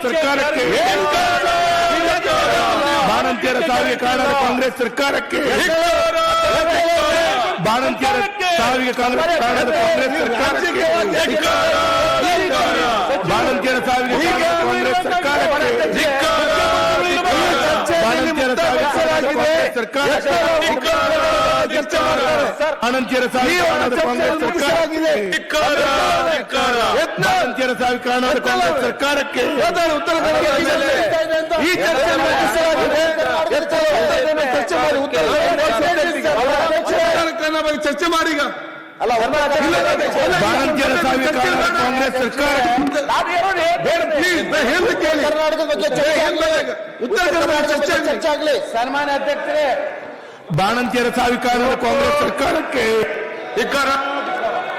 ಸರ್ಕಾರಕ್ಕೆ, ಬಾಣಂತಿಯರ ಸಾವಿಗೆ ಕಾರಣದ ಕಾಂಗ್ರೆಸ್ ಸರ್ಕಾರಕ್ಕೆ, ಬಾಣಂತಿಯರ ಸಾವಿಗೆ ಕಾರಣದ ಕಾಂಗ್ರೆಸ್ ಸರ್ಕಾರಕ್ಕೆ, ಬಾಣಂತಿಯರ ಸಾವಿಗೆ ಕಾಂಗ್ರೆಸ್ ಸರ್ಕಾರಕ್ಕೆ, ಬಾಣಂತಿಯರ ಸಾವಿಗೆ ಕಾಂಗ್ರೆಸ್ ಸರ್ಕಾರಕ್ಕೆ, ಬಾಣಂತಿಯರ ಸಾವಿಗೆ ಕಾರಣದ ಕಾಂಗ್ರೆಸ್ ಸರ್ಕಾರಕ್ಕೆ, ಬಾಣಂತಿಯರ ಸಾವಿಗೆ ಕಾರಣದ ಕಾಂಗ್ರೆಸ್ ಸರ್ಕಾರಕ್ಕೆ, ಉತ್ತರ ಈ ಚರ್ಚೆ ಚರ್ಚೆ ಮಾಡಿ ಈಗ ಅಲ್ಲ ಬಾಣಂತಿಯರ ಸಾವಿಗೆ ಕಾರಣದ ಕಾಂಗ್ರೆಸ್ ಸರ್ಕಾರ ಕರ್ನಾಟಕದ ಬಗ್ಗೆ ಉತ್ತರ ಕರ್ನಾಟಕ ಚರ್ಚೆ ಆಗಲಿ. ಸನ್ಮಾನ್ಯ ಅಧ್ಯಕ್ಷರೇ, ಬಾಣಂತಿಯರ ಸಾವಿಗೆ ಕಾರಣದ ಕಾಂಗ್ರೆಸ್ ಸರ್ಕಾರಕ್ಕೆ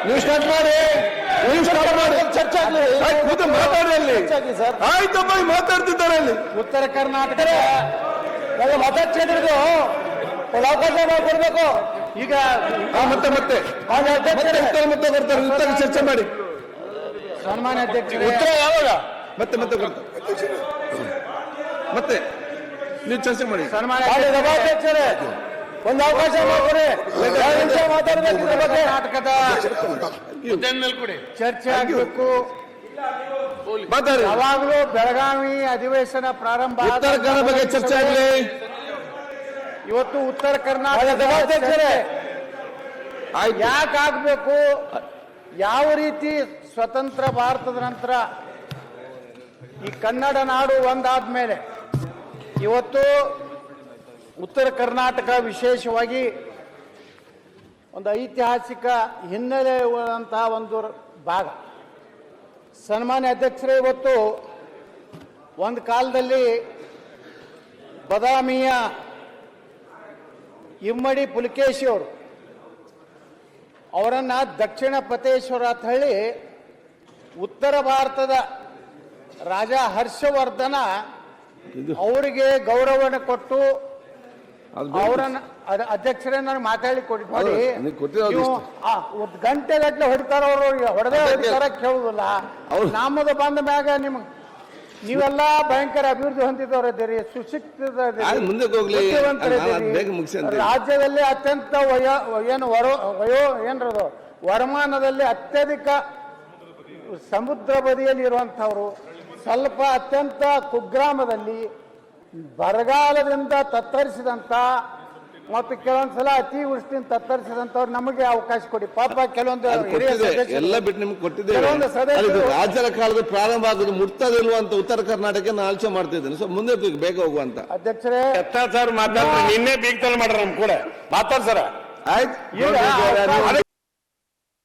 ನೀವು ಸ್ಟಾರ್ಟ್ ಮಾಡಿ, ನೀವು ಸ್ಟಾರ್ಟ್ ಮಾಡಿ, ಚರ್ಚೆ ಆಗಲಿ. ಮಾತಾಡಲಿ ಸರ್. ಆಯ್ತಪ್ಪ, ಮಾತಾಡ್ತಿದ್ದಾರೆ ಅಲ್ಲಿ. ಉತ್ತರ ಕರ್ನಾಟಕದ ಮತಕ್ಷೇತ್ರದ್ದು ಅವಕಾಶ ಕೊಡಬೇಕು. ಈಗ ಮತ್ತೆ ಮತ್ತೆ ಉತ್ತರ ಮತ್ತೆ ಬರ್ತಾರೆ. ಉತ್ತರ ಚರ್ಚೆ ಮಾಡಿ. ಸನ್ಮಾನ್ಯ ಅಧ್ಯಕ್ಷರೇ, ಉತ್ತರ ಯಾವಾಗ ಮತ್ತೆ ಮತ್ತೆ ಮತ್ತೆ ನೀವು ಚರ್ಚೆ ಮಾಡಿ. ಸನ್ಮಾನ್ಯ ಅಧ್ಯಕ್ಷರೇ, ಒಂದು ಅವಕಾಶ ಮಾಡಿಕೊಡಿ. ಮಾತಾಡಬೇಕು. ಕರ್ನಾಟಕದ ಚರ್ಚೆ ಆಗಬೇಕು. ಯಾವಾಗಲೂ ಬೆಳಗಾವಿ ಅಧಿವೇಶನ ಪ್ರಾರಂಭ ಉತ್ತರ ಕನ್ನಡ ಬಗ್ಗೆ ಚರ್ಚೆ ಆಗಲಿ. ಇವತ್ತು ಉತ್ತರ ಕರ್ನಾಟಕದ ಯಾಕೆ ಆಗ್ಬೇಕು, ಯಾವ ರೀತಿ ಸ್ವತಂತ್ರ ಭಾರತದ ನಂತರ ಈ ಕನ್ನಡ ನಾಡು ಒಂದಾದ್ಮೇಲೆ ಇವತ್ತು ಉತ್ತರ ಕರ್ನಾಟಕ ವಿಶೇಷವಾಗಿ ಒಂದು ಐತಿಹಾಸಿಕ ಹಿನ್ನೆಲೆ ಇರುವಂತಹ ಒಂದು ಭಾಗ. ಸನ್ಮಾನ್ಯ ಅಧ್ಯಕ್ಷರೇ, ಇವತ್ತು ಒಂದು ಕಾಲದಲ್ಲಿ ಬದಾಮಿಯ ಇಮ್ಮಡಿ ಪುಲಿಕೇಶಿ ಅವರನ್ನ ದಕ್ಷಿಣ ಪತೇಶ್ವರ ಅಂತ ಹೇಳಿ ಉತ್ತರ ಭಾರತದ ರಾಜ ಹರ್ಷವರ್ಧನ ಅವರಿಗೆ ಗೌರವವನ್ನು ಕೊಟ್ಟು ಅವರನ್ನ ಅಧ್ಯಕ್ಷರೇ ನನಗೆ ಮಾತಾಡಿ ಕೊಡಿ. ಒಂದು ಗಂಟೆ ಗಟ್ಟಲೆ ಹೊಡಿತಾರ, ಅವರು ಹೊಡೆದೇ ಹೊಡಿತಾರ ಕೇಳುದಿಲ್ಲ. ನಮ್ಮದು ಬಂದ ಮ್ಯಾಗ ನೀವೆಲ್ಲ ಭಯಂಕರ ಅಭಿವೃದ್ಧಿ ಹೊಂದಿದವರಿದ್ದೀರಿ, ಸುಶಿಕ್ಷಿತ ರಾಜ್ಯದಲ್ಲಿ ಅತ್ಯಂತ ವರಮಾನದಲ್ಲಿ ಅತ್ಯಧಿಕ ಸಮುದ್ರ ಬದಿಯಲ್ಲಿ ಇರುವಂತಹವರು, ಸ್ವಲ್ಪ ಅತ್ಯಂತ ಕುಗ್ರಾಮದಲ್ಲಿ ಬರಗಾಲದಿಂದ ತತ್ತರಿಸಿದಂತ ಮತ್ತು ಕೆಲವೊಂದ್ಸಲ ಅತಿವೃಷ್ಟಿಯಿಂದ ತತ್ತರಿಸಿದಂತವ್ರು ನಮಗೆ ಅವಕಾಶ ಕೊಡಿ. ಪಾಪ ಕೆಲವೊಂದು ಎಲ್ಲ ಬಿಟ್ಟು ನಿಮ್ಗೆ ಕೊಟ್ಟಿದ್ದೇವೆ. ರಾಜ್ಯದ ಕಾಲದ ಪ್ರಾರಂಭ ಆಗೋದು ಮುಟ್ತದಿಲ್ವ ಅಂತ ಉತ್ತರ ಕರ್ನಾಟಕ ನಾನು ಆಲೋಚನೆ ಮಾಡ್ತಿದ್ದೇನೆ. ಸೊ ಮುಂದೆ ಬೇಗ ಹೋಗುವಂತ ಅಧ್ಯಕ್ಷರೇ ಸರ್ ಮಾತಾಡ್ತಾರೆ. ನಿನ್ನೆ ಬೀಗ್ತಲ್ ಮಾಡ್ರ ನಮ್ ಕೂಡ ಮಾತಾಡ್ಸಾರ. ಆಯ್ತು,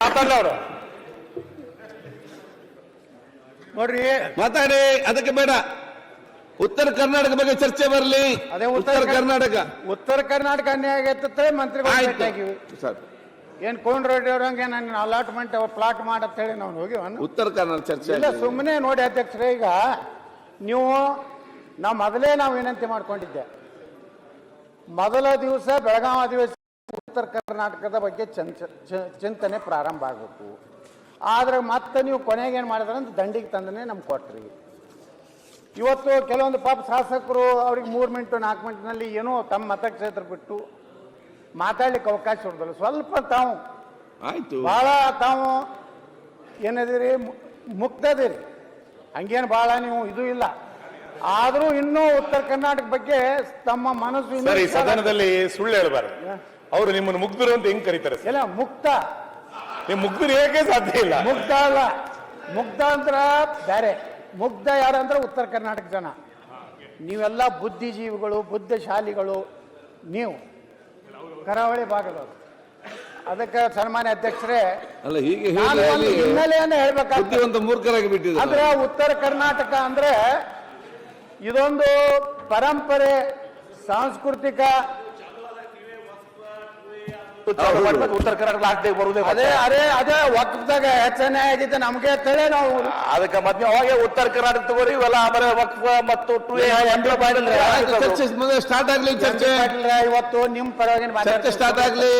ಮಾತಾಡ್ಲವ್ರು ನೋಡ್ರಿ, ಮಾತಾಡಿ. ಅದಕ್ಕೆ ಬೇಡ, ಉತ್ತರ ಕರ್ನಾಟಕ ಬಗ್ಗೆ ಚರ್ಚೆ ಬರಲಿ. ಅದೇ ಉತ್ತರ ಕರ್ನಾಟಕ ಅನ್ಯಾಯ ಆಗತ್ತೆ. ಮಂತ್ರಿಗಳು ಸರ್ ಏನ್ ಕೋನ್ ರೆಡ್ಡಿ ಅವ್ರಂಗೆ ನನ್ನ ಅಲಾಟ್ಮೆಂಟ್ ಪ್ಲಾಟ್ ಮಾಡತ್ ಹೇಳಿ ನಾವು ಹೋಗಿ ಉತ್ತರ ಕರ್ನಾಟಕ ಚರ್ಚೆ ಇಲ್ಲ. ಸುಮ್ಮನೆ ನೋಡಿ ಅಧ್ಯಕ್ಷರೇ, ಈಗ ನಾವು ಮೊದಲೇ ವಿನಂತಿ ಮಾಡ್ಕೊಂಡಿದ್ದೆ, ಮೊದಲ ದಿವಸ ಬೆಳಗಾವಿ ಅಧಿವೇಶನ ಉತ್ತರ ಕರ್ನಾಟಕದ ಬಗ್ಗೆ ಚಿಂತನೆ ಪ್ರಾರಂಭ ಆಗಬೇಕು. ಆದ್ರೆ ಮತ್ತೆ ನೀವು ಕೊನೆಗೆ ಏನು ಮಾಡಿದ್ರೆ ಅಂತ ದಂಡಿಗೆ ತಂದನೆ ನಮ್ಗೆ ಕೊಟ್ರಿ. ಇವತ್ತು ಕೆಲವೊಂದು ಪಾಪ ಶಾಸಕರು ಅವ್ರಿಗೆ 3 ಮಿನಿಟ್ 4 ಮಿನಿಟ್ನಲ್ಲಿ ಏನೋ ತಮ್ಮ ಮತಕ್ಷೇತ್ರ ಬಿಟ್ಟು ಮಾತಾಡ್ಲಿಕ್ಕೆ ಅವಕಾಶ ಕೊಡೋದಿಲ್ಲ. ಸ್ವಲ್ಪ ತಾವು ಆಯ್ತು, ಭಾಳ ತಾವು ಏನದಿರಿ, ಮುಕ್ತದಿರಿ, ಹಂಗೇನು ಭಾಳ ನೀವು ಇದು ಇಲ್ಲ. ಆದರೂ ಇನ್ನೂ ಉತ್ತರ ಕರ್ನಾಟಕ ಬಗ್ಗೆ ತಮ್ಮ ಮನಸ್ಸು ಸರ್, ಈ ಸದನದಲ್ಲಿ ಸುಳ್ಳು ಹೇಳ್ಬಾರ್ದು. ಅವರು ನಿಮ್ಮನ್ನು ಮುಗ್ಧರು ಅಂತ ಹೆಂಗ್ ಕರೀತಾರೆ? ಇಲ್ಲ, ಮುಕ್ತ. ನೀವು ಮುಗ್ಧರು ಹೇಗೆ ಸಾಧ್ಯ ಇಲ್ಲ. ಮುಗ್ಧ ಅಲ್ಲ, ಮುಗ್ಧ ಅಂದ್ರ ಬೇರೆ. ಮುಗ್ಧ ಯಾರಂದ್ರೆ ಉತ್ತರ ಕರ್ನಾಟಕ ಜನ. ನೀವೆಲ್ಲ ಬುದ್ಧಿಜೀವಿಗಳು, ಬುದ್ಧಿಶಾಲಿಗಳು, ನೀವು ಕರಾವಳಿ ಭಾಗದವರು. ಅದಕ್ಕೆ ಸನ್ಮಾನ್ಯ ಅಧ್ಯಕ್ಷರೇ, ಅಲ್ಲ ಹೀಗೆ ಹಿನ್ನೆಲೆಯನ್ನು ಹೇಳ್ಬೇಕಾಗ್ತದೆ. ಮೂರ್ಖರಾಗಿ ಬಿಟ್ಟಿದೆ. ಅಂದ್ರೆ ಉತ್ತರ ಕರ್ನಾಟಕ ಅಂದ್ರೆ ಇದೊಂದು ಪರಂಪರೆ, ಸಾಂಸ್ಕೃತಿಕ, ಉತ್ತರ ಕರ್ನಾಟಕ ಆಗ್ತೇ ಬರುವುದೇ. ಅದೇ ವಕ್ಫ್ದಾಗ ಹೆಚ್ಚನೆ ಆಗಿದ್ದೆ ನಮ್ಗೆ ಅಂತೇಳಿ ನಾವು ಅದಕ್ಕೆ ಮತ್ತೆ ಅವಾಗೆ ಉತ್ತರ ಕರ್ನಾಟಕ ತಗೋರಿ ಇವೆಲ್ಲ. ಆಮೇಲೆ ವಕ್ಫ್ ಮತ್ತು ಸ್ಟಾರ್ಟ್ ಆಗ್ಲಿ ಚರ್ಚೆ. ಇವತ್ತು ನಿಮ್ ಪರವಾಗಿ ಸ್ಟಾರ್ಟ್ ಆಗ್ಲಿ.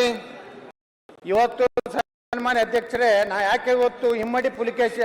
ಇವತ್ತು ಸನ್ಮಾನ್ಯ ಅಧ್ಯಕ್ಷರೇ, ನಾ ಯಾಕೆ ಇವತ್ತು ಇಮ್ಮಡಿ ಪುಲಿಕೇಶಿ